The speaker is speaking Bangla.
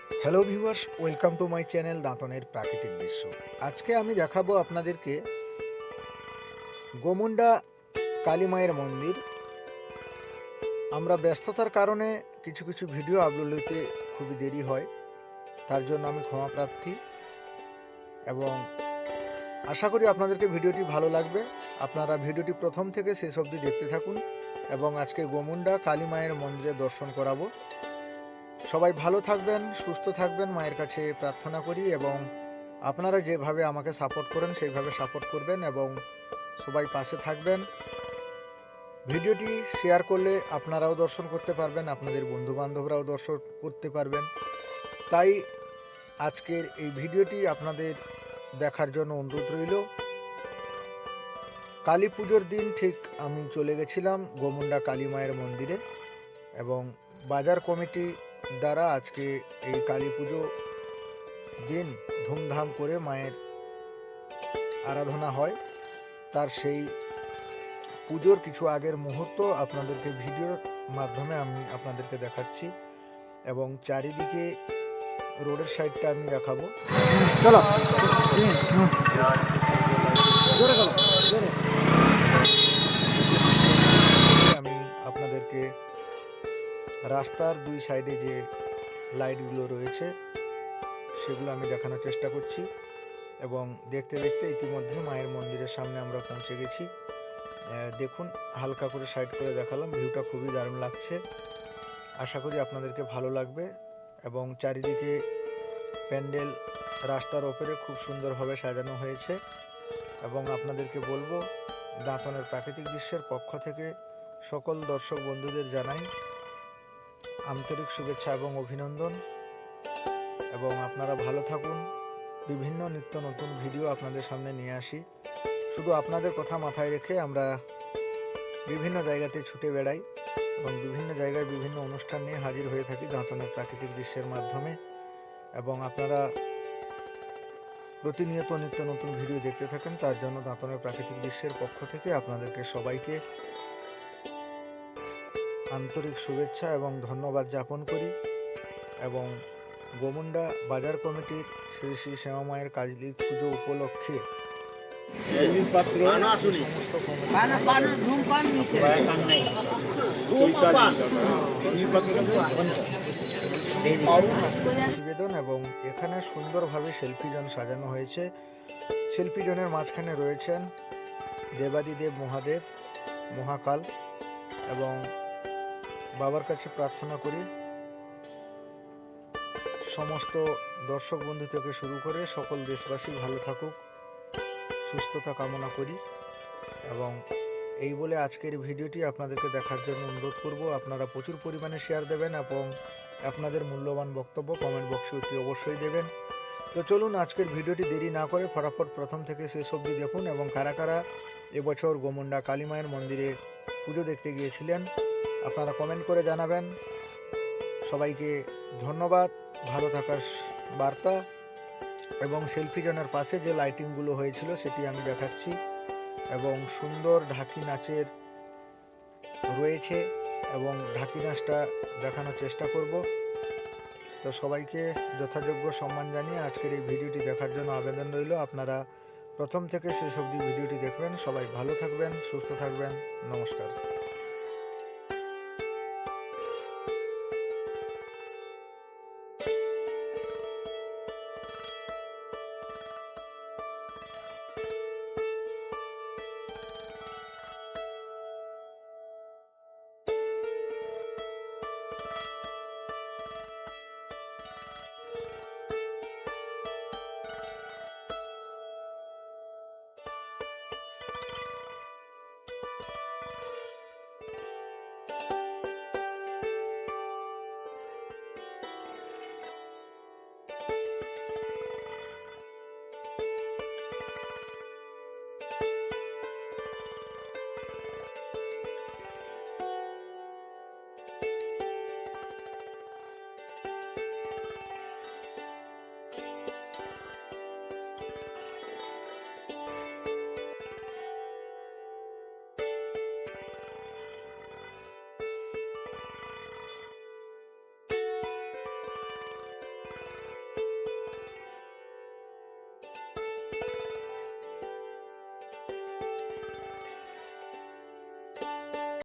Hello viewers, welcome to my channel দাঁতনের প্রাকৃতিক দৃশ্য। আজকে আমি দেখাবো আপনাদেরকে গোমুন্ডা কালী মায়ের মন্দির। আমরা ব্যস্ততার কারণে কিছু কিছু ভিডিও আপলোড হতে খুবই দেরি হয়, তার জন্য আমি ক্ষমা প্রার্থী এবং আশা করি আপনাদেরকে ভিডিওটি ভালো লাগবে। আপনারা ভিডিওটি প্রথম থেকে শেষ অবধি দেখতে থাকুন এবং আজকে গোমুন্ডা কালী মায়ের মন্দিরে দর্শন করাবো। সবাই ভালো থাকবেন, সুস্থ থাকবেন, মায়ের কাছে প্রার্থনা করি এবং আপনারা যেভাবে আমাকে সাপোর্ট করেন সেইভাবে সাপোর্ট করবেন এবং সবাই পাশে থাকবেন। ভিডিওটি শেয়ার করলে আপনারাও দর্শন করতে পারবেন, আপনাদের বন্ধুবান্ধবরাও দর্শন করতে পারবেন। তাই আজকের এই ভিডিওটি আপনাদের দেখার জন্য অনুরোধ রইল। কালী পুজোর দিন ঠিক আমি চলে গেছিলাম গোমুন্ডা কালী মায়ের মন্দিরে এবং বাজার কমিটি দ্বারা আজকে এই কালী পুজো দিন ধুমধাম করে মায়ের আরাধনা হয়। তার সেই পুজোর কিছু আগের মুহূর্ত আপনাদেরকে ভিডিওর মাধ্যমে আমি আপনাদেরকে দেখাচ্ছি এবং চারিদিকে রোডের সাইডটা আমি দেখাবো। চলো আমি আপনাদেরকে রাস্তার দুই সাইডে যে লাইটগুলো রয়েছে সেগুলো আমি দেখানোর চেষ্টা করছি এবং দেখতে দেখতে ইতিমধ্যে মায়ের মন্দিরের সামনে আমরা পৌঁছে গেছি। দেখুন, হালকা করে সাইড করে দেখালাম, ভিউটা খুবই দারুণ লাগছে। আশা করি আপনাদেরকে ভালো লাগবে এবং চারিদিকে প্যান্ডেল রাস্তার ওপরে খুব সুন্দরভাবে সাজানো হয়েছে এবং আপনাদেরকে বলবো দাঁতনের প্রাকৃতিক দৃশ্যের পক্ষ থেকে সকল দর্শক বন্ধুদের জানাই আন্তরিক শুভেচ্ছা এবং অভিনন্দন এবং আপনারা ভালো থাকুন। বিভিন্ন নিত্য নতুন ভিডিও আপনাদের সামনে নিয়ে আসি। শুধু আপনাদের কথা মাথায় রেখে আমরা বিভিন্ন জায়গাতে ছুটে বেড়াই এবং বিভিন্ন জায়গায় বিভিন্ন অনুষ্ঠান নিয়ে হাজির হয়ে থাকি দাঁতনের প্রাকৃতিক দৃশ্যের মাধ্যমে এবং আপনারা প্রতিনিয়ত নিত্য নতুন ভিডিও দেখতে থাকেন। তার জন্য দাঁতনের প্রাকৃতিক দৃশ্যের পক্ষ থেকে আপনাদেরকে সবাইকে আন্তরিক শুভেচ্ছা এবং ধন্যবাদ জ্ঞাপন করি এবং গোমুন্ডা বাজার কমিটির শ্রী শ্রী শ্যামা মায়ের কালী পুজো উপলক্ষে সমস্ত প্রতিবেদন এবং এখানে সুন্দরভাবে সেলফি জোন সাজানো হয়েছে। সেলফি জোনের মাঝখানে রয়েছেন দেবাদিদেব মহাদেব মহাকাল এবং বাবার কাছে প্রার্থনা করি সমস্ত দর্শক বন্ধু থেকে শুরু করে সকল দেশবাসী ভালো থাকুক, সুস্থতা কামনা করি এবং এই বলে আজকের ভিডিওটি আপনাদেরকে দেখার জন্য অনুরোধ করব। আপনারা প্রচুর পরিমাণে শেয়ার দেবেন এবং আপনাদের মূল্যবান বক্তব্য কমেন্ট বক্সে অতি অবশ্যই দেবেন। তো চলুন আজকের ভিডিওটি দেরি না করে ফটাফট প্রথম থেকে শেষ অবধি দেখুন এবং কারা কারা এবছর গোমুন্ডা কালী মায়ের মন্দিরে পুজো দেখতে গিয়েছিলেন আপনারা কমেন্ট করে জানাবেন। সবাইকে ধন্যবাদ, ভালো থাকার বার্তা এবং সেলফি জোনের পাশে যে লাইটিংগুলো হয়েছিল সেটি আমি দেখাচ্ছি এবং সুন্দর ঢাকি নাচের রয়েছে এবং ঢাকি নাচটা দেখানোর চেষ্টা করব। তো সবাইকে যথাযোগ্য সম্মান জানিয়ে আজকের এই ভিডিওটি দেখার জন্য আবেদন রইল। আপনারা প্রথম থেকে শেষ অবধি ভিডিওটি দেখবেন। সবাই ভালো থাকবেন, সুস্থ থাকবেন। নমস্কার।